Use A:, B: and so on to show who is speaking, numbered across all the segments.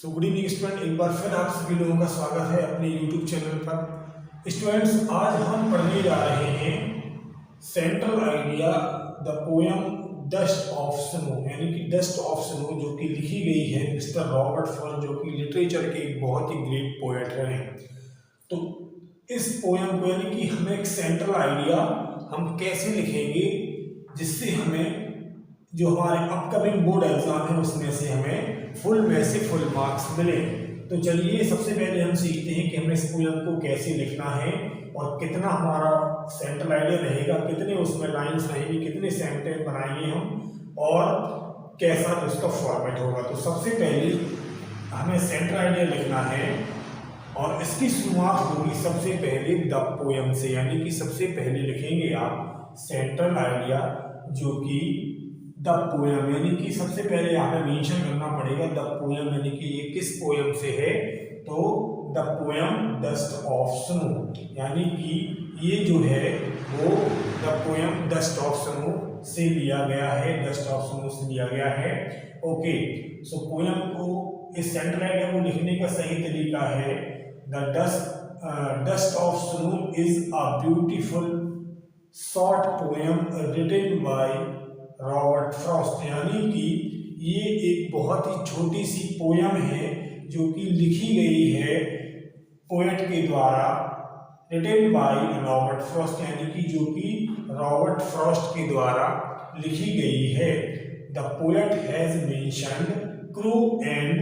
A: Good evening student, एक बार फिर आप सभी लोगों का स्वागत है अपने यूट्यूब चैनल पर। स्टूडेंट्स, आज हम पढ़ने जा रहे हैं central idea the poem dust of snow, यानी कि डस्ट ऑफ स्नो, जो कि लिखी गई है मिस्टर रॉबर्ट फ्रॉस्ट, जो कि लिटरेचर के एक बहुत ही ग्रेट पोएट रहे हैं। तो इस पोयम को, यानी कि हमें एक सेंट्रल आइडिया हम कैसे लिखेंगे जिससे हमें जो हमारे अपकमिंग बोर्ड एग्जाम है उसमें से हमें फुल में से फुल मार्क्स मिले। तो चलिए सबसे पहले हम सीखते हैं कि हमें इस पोयम को कैसे लिखना है और कितना हमारा सेंट्रल आइडिया रहेगा, कितने उसमें लाइंस रहेंगी, कितने सेंटेंस बनाएंगे हम और कैसा उसका फॉर्मेट होगा। तो सबसे पहले हमें सेंट्रल आइडिया लिखना है और इसकी शुरुआत होगी सबसे पहले द पोयम से, यानी कि सबसे पहले लिखेंगे आप सेंट्रल आइडिया, जो कि द पोयम, यानी कि सबसे पहले यहाँ पे मेंशन करना पड़ेगा द पोयम, यानी कि ये किस पोयम से है, तो the poem dust of snow, यानी कि ये जो है वो the poem dust of snow से लिया गया है, डस्ट ऑफ स्नो से लिया गया है। ओके, सो पोयम को, इस सेंट्रल आइडिया को लिखने का सही तरीका है the dust of snow is a beautiful short poem written by Robert Frost, यानी कि ये एक बहुत ही छोटी सी पोयम है जो कि लिखी गई है पोएट के द्वारा, रिटन बाय रॉबर्ट फ्रॉस्ट, यानी कि जो कि रॉबर्ट फ्रॉस्ट के द्वारा लिखी गई है। The poet has mentioned crew and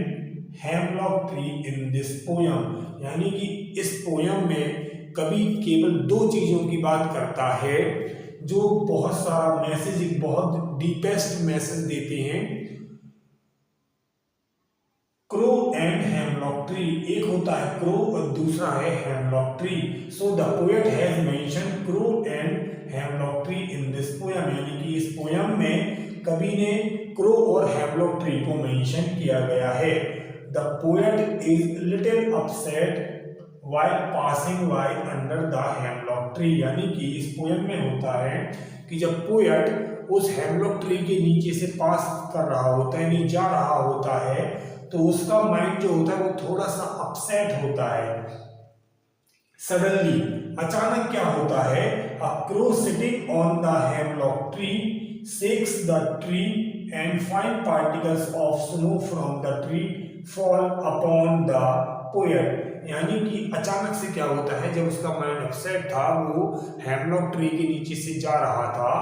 A: hemlock tree in this poem, यानी कि इस पोयम में कवि केवल दो चीज़ों की बात करता है जो बहुत सारा मैसेज, एक बहुत डीपेस्ट मैसेज देते हैं। क्रो एंड हेमलॉक ट्री, एक होता है क्रो और दूसरा है hemlock tree. So the poet has mentioned crow and hemlock tree in this poem, यानी कि इस पोयम में कवि ने क्रो और हेमलॉक ट्री को मेंशन किया गया है। The poet is little upset while passing by under the hemlock tree, यानी कि इस पोयम में होता है कि जब पोएट उस हेमलॉक ट्री के नीचे से पास कर रहा होता है, यानी जा रहा होता है, तो उसका माइंड जो होता है वो थोड़ा सा अपसेट होता है। सडनली, अचानक क्या होता है, a crow sitting on the hemlock tree shakes the tree and fine particles of snow from the tree fall upon the poet, यानी कि अचानक से क्या होता है, जब उसका माइंड अपसेट था, वो हेमलॉक ट्री के नीचे से जा रहा था,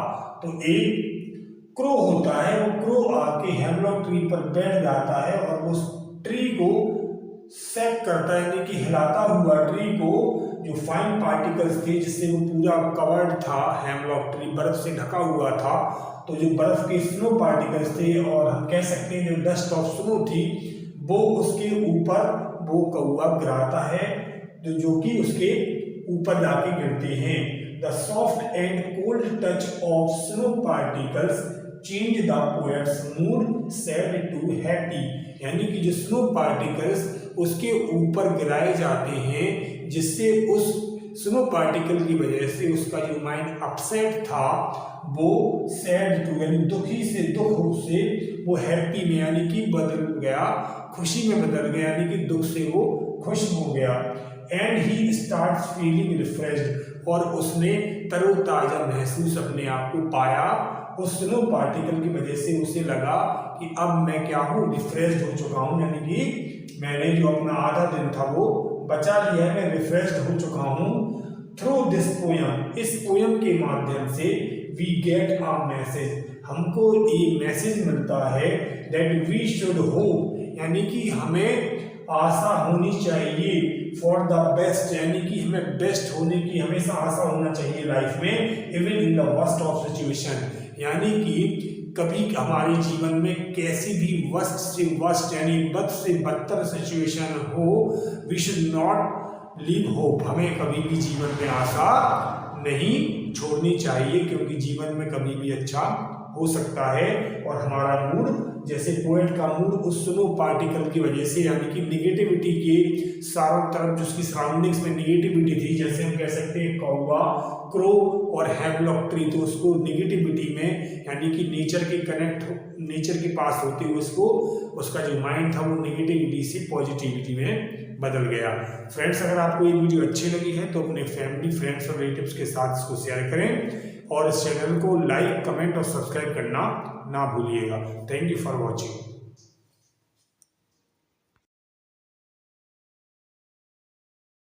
A: तो एक क्रो होता है, वो क्रो आके हेमलॉक ट्री पर बैठ जाता है और उस ट्री को शेक करता है, यानी कि हिलाता हुआ ट्री को, जो फाइन पार्टिकल्स थे जिससे वो पूरा कवर्ड था, हेमलॉक ट्री बर्फ से ढका हुआ था, तो जो बर्फ के स्नो पार्टिकल्स थे और हम कह सकते हैं जो डस्ट ऑफ स्नो थी, वो उसके ऊपर वो कौवा गिराता है, जो कि उसके ऊपर जाके गिरते हैं। The soft and cold touch of snow particles change the poet's mood sad to happy, यानी कि जो स्नो पार्टिकल्स उसके ऊपर गिराए जाते हैं, जिससे उस स्नो पार्टिकल की वजह से उसका जो माइंड अपसेट था वो सैड टू, यानी दुखी से दुख से वो हैप्पी में, यानी कि बदल गया, खुशी में बदल गया, यानी कि दुख से वो खुश हो गया। And he starts feeling refreshed, और उसने तरोताजा महसूस अपने आप को पाया उस स्नो पार्टिकल की वजह से। उसे लगा कि अब मैं क्या हूँ, रिफ्रेश्ड हो चुका हूँ, यानी कि मैंने जो अपना आधा दिन था वो बचा लिया है, मैं रिफ्रेश्ड हो चुका हूँ। थ्रू दिस पोयम, इस पोयम के माध्यम से वी गेट अ मैसेज, हमको एक मैसेज मिलता है दैट वी शुड होप, यानी कि हमें आशा होनी चाहिए, फॉर द बेस्ट, यानी कि हमें बेस्ट होने की हमेशा आशा होना चाहिए लाइफ में, even in the worst of situation, यानी कि कभी हमारे जीवन में कैसी भी वर्स्ट से वर्स्ट, यानी बद से बदतर सिचुएशन हो, we should not leave hope, हमें कभी भी जीवन में आशा नहीं छोड़नी चाहिए, क्योंकि जीवन में कभी भी अच्छा हो सकता है और हमारा मूड, जैसे पोएट का मूड उस स्नो पार्टिकल की वजह से, यानी कि निगेटिविटी के चारों तरफ, जिसकी सराउंडिंग्स में निगेटिविटी थी, जैसे हम कह सकते हैं कौवा, क्रो और हेमलॉक ट्री, तो उसको निगेटिविटी में, यानी कि नेचर के पास होते हुए उसको, उसका जो माइंड था वो निगेटिविटी से पॉजिटिविटी में बदल गया। फ्रेंड्स, अगर आपको ये वीडियो अच्छी लगी है तो अपने फैमिली, फ्रेंड्स और रिलेटिव्स के साथ इसको शेयर करें और इस चैनल को लाइक, कमेंट और सब्सक्राइब करना ना भूलिएगा। Thank you for watching.